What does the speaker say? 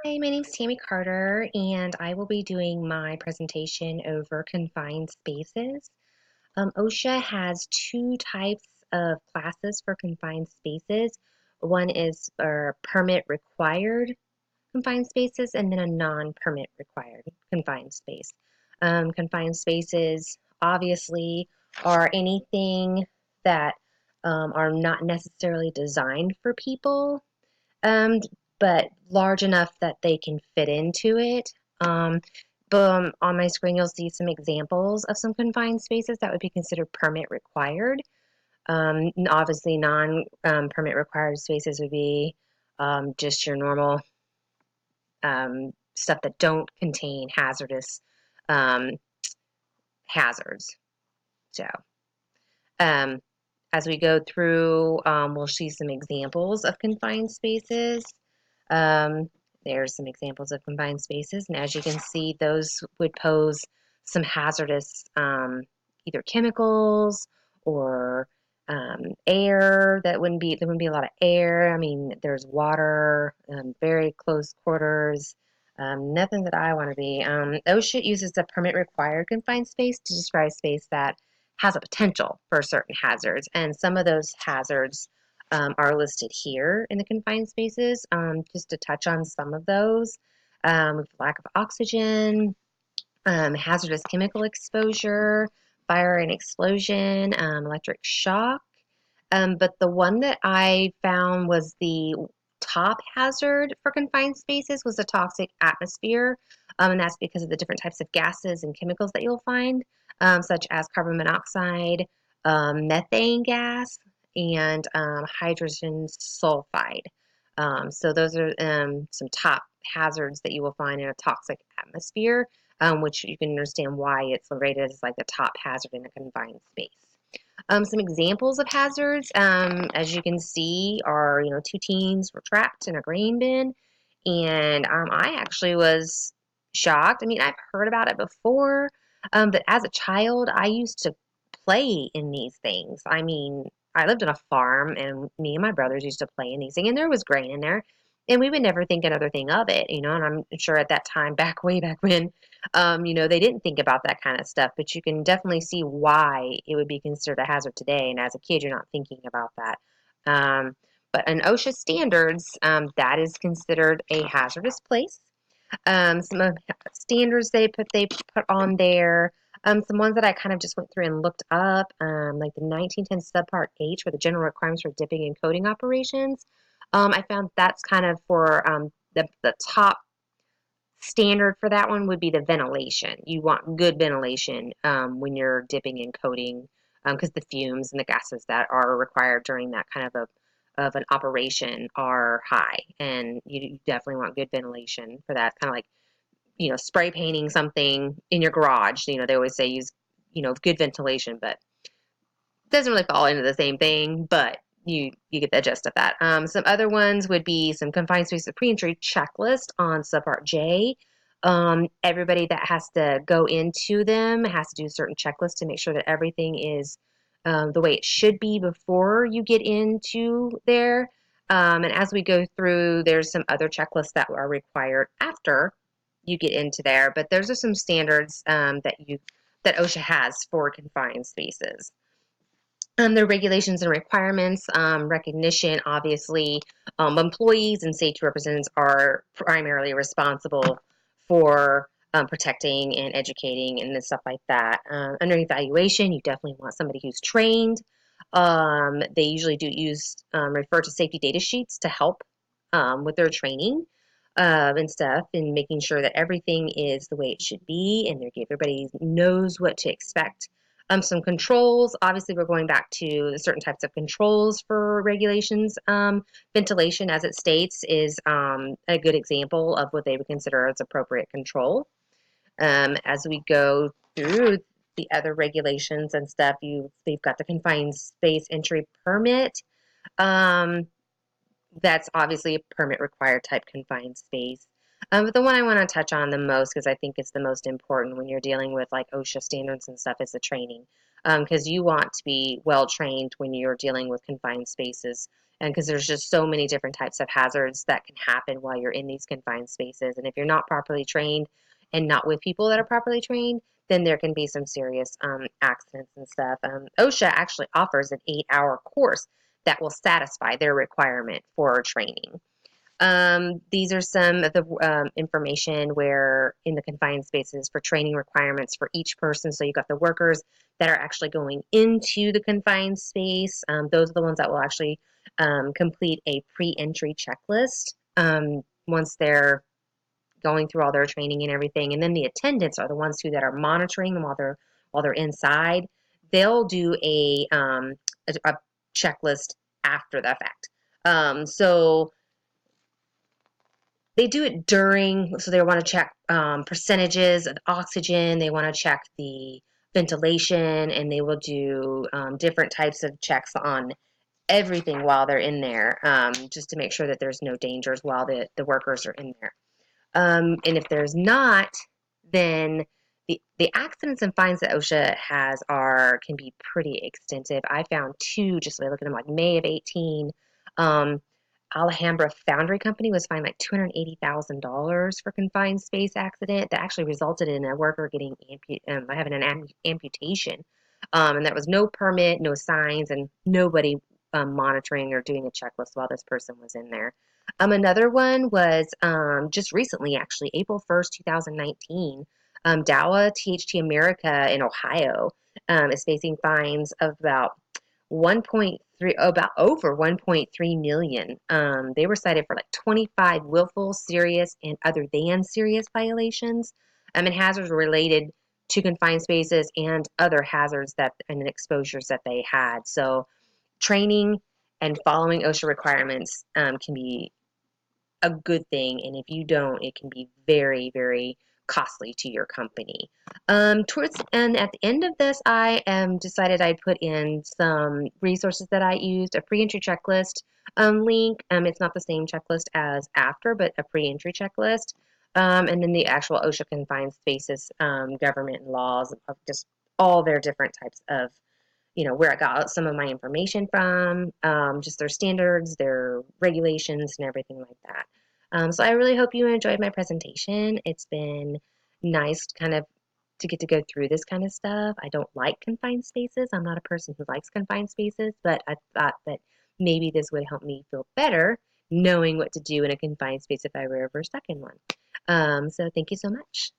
Hi, my name's Tammy Carter, and I will be doing my presentation over confined spaces. OSHA has two types of classes for confined spaces. One is for permit required confined spaces, and then a non-permit required confined space. Confined spaces obviously are anything that are not necessarily designed for people, um, but large enough that they can fit into it. Um, Boom, on my screen, you'll see some examples of some confined spaces that would be considered permit required. Obviously, non-permit required spaces would be just your normal stuff that don't contain hazardous um, hazards. So, um, as we go through, we'll see some examples of confined spaces. Um, there's some examples of confined spaces, and as you can see, those would pose some hazardous either chemicals or air. There wouldn't be a lot of air. I mean, there's water, very close quarters. Nothing that I want to be. OSHA uses the permit required confined space to describe space that has a potential for certain hazards, and some of those hazards are listed here in the confined spaces. Just to touch on some of those, lack of oxygen, hazardous chemical exposure, fire and explosion, electric shock. But the one that I found was the top hazard for confined spaces was a toxic atmosphere, and that's because of the different types of gases and chemicals that you'll find, such as carbon monoxide, methane gas, and hydrogen sulfide. So those are some top hazards that you will find in a toxic atmosphere, which you can understand why it's rated as like the top hazard in a confined space. Some examples of hazards, as you can see, are two teens were trapped in a grain bin, and I actually was shocked. I mean, I've heard about it before, but as a child, I used to play in these things. I mean, I lived on a farm, and me and my brothers used to play in these things, and there was grain in there, and we would never think another thing of it, And I'm sure at that time, way back when, they didn't think about that kind of stuff, but you can definitely see why it would be considered a hazard today. And as a kid, you're not thinking about that. Um, but in OSHA standards, that is considered a hazardous place. Some of the standards they put on there. Some ones that I kind of just went through and looked up, like the 1910 subpart H for the general requirements for dipping and coating operations. I found that's kind of for the top standard for that one would be the ventilation. You want good ventilation when you're dipping and coating, because the fumes and the gases that are required during that kind of an operation are high, and you definitely want good ventilation for that. Kind of like spray painting something in your garage. They always say use good ventilation, but it doesn't really fall into the same thing, but you get the gist of that. Some other ones would be some confined spaces pre-entry checklist on subpart J. Everybody that has to go into them has to do a certain checklist to make sure that everything is the way it should be before you get into there. And as we go through, there's some other checklists that are required after you get into there. But those are some standards that OSHA has for confined spaces. The regulations and requirements, recognition, obviously, employees and safety representatives are primarily responsible for protecting and educating and stuff like that. Under evaluation, you definitely want somebody who's trained. They usually do refer to safety data sheets to help with their training and stuff, and making sure that everything is the way it should be and everybody knows what to expect. Some controls, obviously we're going back to certain types of controls for regulations. Ventilation, as it states, is a good example of what they would consider as appropriate control. As we go through the other regulations and stuff, they've got the confined space entry permit. Um, that's obviously a permit required type confined space. But the one I want to touch on the most, because I think it's the most important when you're dealing with like OSHA standards and stuff, is the training. Because you want to be well trained when you're dealing with confined spaces. And because there's just so many different types of hazards that can happen while you're in these confined spaces. And if you're not properly trained and not with people that are properly trained, then there can be some serious accidents and stuff. OSHA actually offers an 8-hour course that will satisfy their requirement for training. These are some of the information where in the confined spaces for training requirements for each person. So you've got the workers that are actually going into the confined space. Those are the ones that will actually complete a pre-entry checklist once they're going through all their training and everything. And then the attendants are the ones who that are monitoring them while they're inside. They'll do a checklist after the fact. So they do it during, so they want to check percentages of oxygen, they want to check the ventilation, and they will do different types of checks on everything while they're in there, just to make sure that there's no dangers while the workers are in there. And if there's not, then the accidents and fines that OSHA has can be pretty extensive. I found two just by looking at them, like May of 18. Alhambra Foundry Company was fined like $280,000 for confined space accident that actually resulted in a worker getting having an amputation. And that was no permit, no signs, and nobody monitoring or doing a checklist while this person was in there. Another one was just recently, actually, April 1st, 2019. Dowa THT America in Ohio is facing fines of about 1.3, about over 1.3 million. They were cited for like 25 willful, serious, and other than serious violations, and hazards related to confined spaces and other hazards and exposures that they had. So training and following OSHA requirements can be a good thing, and if you don't, it can be very, very costly to your company. And at the end of this, I decided I'd put in some resources that I used, a pre-entry checklist link. It's not the same checklist as after, but a pre-entry checklist. And then the actual OSHA confined spaces government laws of just all their different types of, where I got some of my information from, just their standards, their regulations, and everything like that. So I really hope you enjoyed my presentation. It's been nice kind of to get to go through this kind of stuff. I don't like confined spaces. I'm not a person who likes confined spaces, but I thought that maybe this would help me feel better knowing what to do in a confined space if I were ever stuck in one. So thank you so much.